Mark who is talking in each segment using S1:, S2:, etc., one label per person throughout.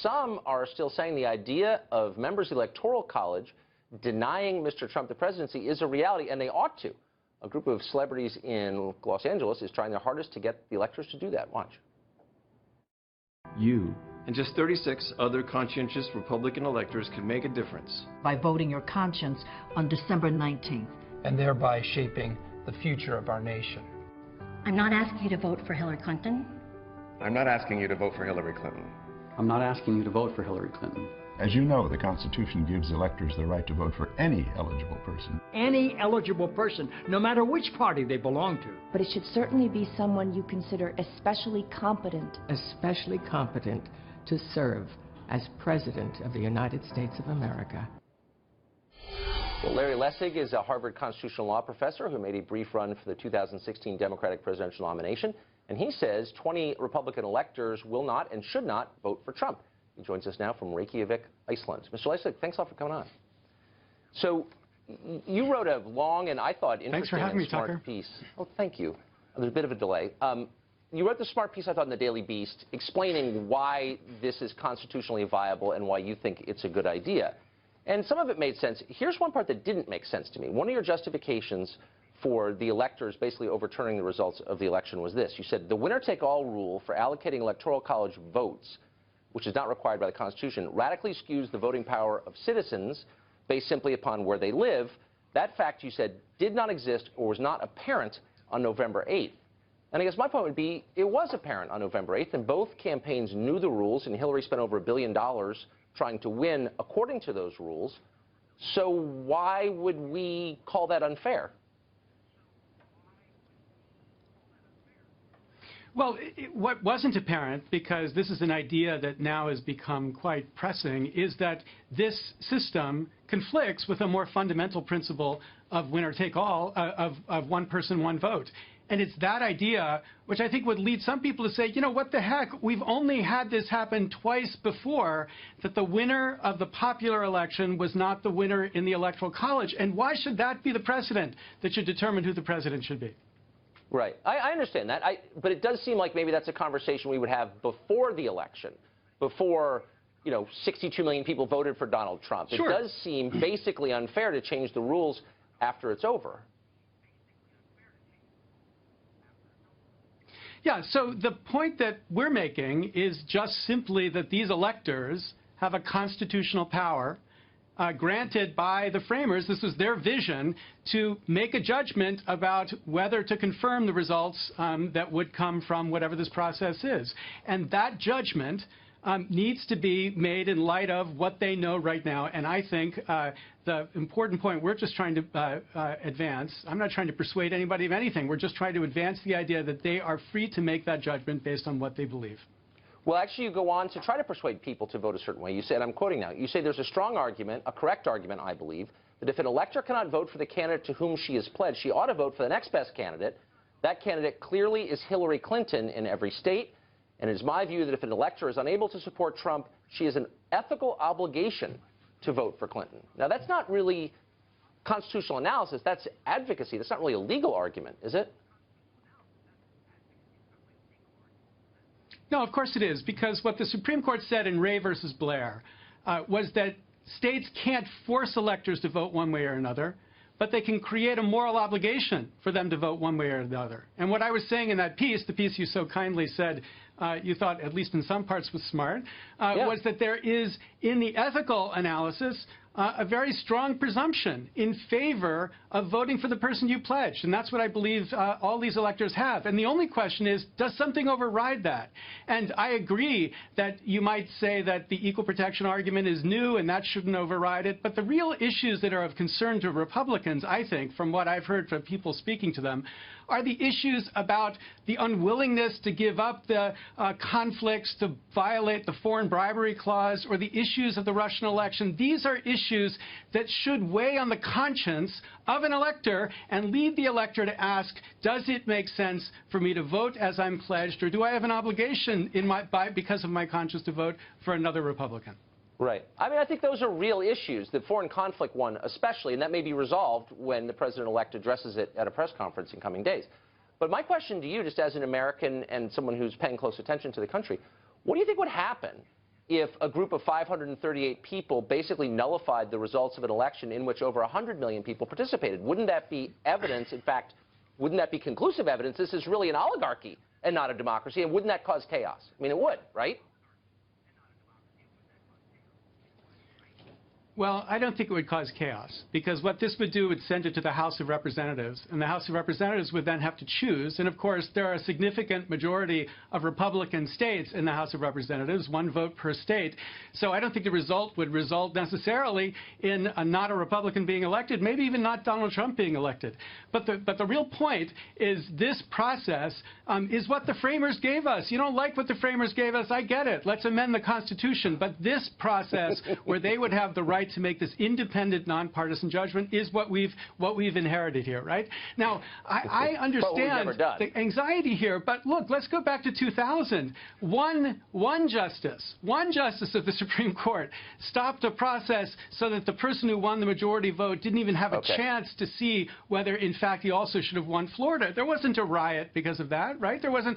S1: some are still saying the idea of members of the Electoral College denying Mr. Trump the presidency is a reality, and they ought to. A group of celebrities in Los Angeles is trying their hardest to get the electors to do that. Watch.
S2: You and just 36 other conscientious Republican electors can make a difference
S3: by voting your conscience on December 19th.
S4: And thereby shaping the future of our nation.
S5: I'm not asking you to vote for Hillary Clinton.
S6: I'm not asking you to vote for Hillary Clinton.
S7: I'm not asking you to vote for Hillary Clinton.
S8: As you know, the Constitution gives electors the right to vote for any eligible person.
S9: Any eligible person, no matter which party they belong to.
S10: But it should certainly be someone you consider especially competent.
S11: Especially competent to serve as President of the United States of America.
S1: Well, Larry Lessig is a Harvard constitutional law professor who made a brief run for the 2016 Democratic presidential nomination. And he says 20 Republican electors will not and should not vote for Trump. He joins us now from Reykjavik, Iceland. Mr. Lessig, thanks a lot for coming on. So you wrote a long and I thought interesting and smart piece. Oh, thank you. There's a bit of a delay. You wrote the smart piece, I thought, in the Daily Beast, explaining why this is constitutionally viable and why you think it's a good idea. And some of it made sense. Here's one part that didn't make sense to me. One of your justifications for the electors basically overturning the results of the election was this. You said the winner-take-all rule for allocating Electoral College votes, which is not required by the Constitution, radically skews the voting power of citizens based simply upon where they live. That fact, you said, did not exist or was not apparent on November 8th. And I guess my point would be it was apparent on November 8th, and both campaigns knew the rules, and Hillary spent over $1 billion trying to win according to those rules. So why would we call that unfair?
S12: Well, what wasn't apparent, because this is an idea that now has become quite pressing, is that this system conflicts with a more fundamental principle of winner-take-all, of one person, one vote. And it's that idea which I think would lead some people to say, you know, what the heck, we've only had this happen twice before, that the winner of the popular election was not the winner in the Electoral College. And why should that be the precedent that should determine who the president should be?
S1: Right. I understand that. But it does seem like maybe that's a conversation we would have before the election, before, you know, 62 million people voted for Donald Trump. Sure. It does seem basically unfair to change the rules after it's over.
S12: Yeah, so the point that we're making is just simply that these electors have a constitutional power granted by the framers. This was their vision to make a judgment about whether to confirm the results that would come from whatever this process is. And that judgment needs to be made in light of what they know right now. And I think the important point we're just trying to advance, I'm not trying to persuade anybody of anything. We're just trying to advance the idea that they are free to make that judgment based on what they believe.
S1: Well, actually, you go on to try to persuade people to vote a certain way. You say, and I'm quoting now, you say there's a strong argument, a correct argument, I believe, that if an elector cannot vote for the candidate to whom she is pledged, she ought to vote for the next best candidate. That candidate clearly is Hillary Clinton in every state. And it is my view that if an elector is unable to support Trump, she has an ethical obligation to vote for Clinton. Now, that's not really constitutional analysis. That's advocacy. That's not really a legal argument, is it?
S12: No, of course it is, because what the Supreme Court said in Ray versus Blair was that states can't force electors to vote one way or another, but they can create a moral obligation for them to vote one way or the other. And what I was saying in that piece, the piece you so kindly said you thought, at least in some parts, was smart, was that there is, in the ethical analysis, a very strong presumption in favor of voting for the person you pledged. And that's what I believe all these electors have. And the only question is, does something override that? And I agree that you might say that the equal protection argument is new and that shouldn't override it. But the real issues that are of concern to Republicans, I think, from what I've heard from people speaking to them, are the issues about the unwillingness to give up the conflicts, to violate the foreign bribery clause, or the issues of the Russian election. These are issues that should weigh on the conscience of an elector and lead the elector to ask, does it make sense for me to vote as I'm pledged, or do I have an obligation because of my conscience to vote for another Republican?
S1: Right. I mean, I think those are real issues, the foreign conflict one especially, and that may be resolved when the president-elect addresses it at a press conference in coming days. But my question to you, just as an American and someone who's paying close attention to the country, what do you think would happen if a group of 538 people basically nullified the results of an election in which over 100 million people participated? Wouldn't that be evidence, in fact, wouldn't that be conclusive evidence this is really an oligarchy and not a democracy? And wouldn't that cause chaos? I mean, it would, right?
S12: Well, I don't think it would cause chaos, because what this would do would send it to the House of Representatives, and the House of Representatives would then have to choose. And of course, there are a significant majority of Republican states in the House of Representatives, 1 vote per state. So I don't think the result would result necessarily in not a Republican being elected, maybe even not Donald Trump being elected. But the real point is this process is what the framers gave us. You don't like what the framers gave us, I get it. Let's amend the Constitution. But this process, where they would have the right to make this independent, nonpartisan judgment, is what we've inherited here, right? Now, I understand the anxiety here, but look, let's go back to 2000. One justice of the Supreme Court stopped a process so that the person who won the majority vote didn't even have a chance to see whether, in fact, he also should have won Florida. There wasn't a riot because of that, right? There wasn't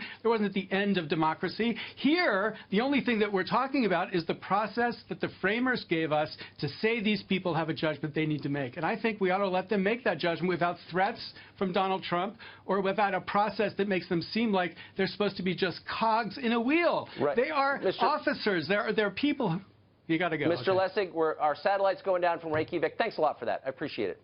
S12: the end of democracy. Here, the only thing that we're talking about is the process that the framers gave us to say these people have a judgment they need to make. And I think we ought to let them make that judgment without threats from Donald Trump or without a process that makes them seem like they're supposed to be just cogs in a wheel.
S1: Right.
S12: They are officers. They're people. You got to go.
S1: Mr. Lessig, our satellite's going down from Reykjavik. Thanks a lot for that. I appreciate it.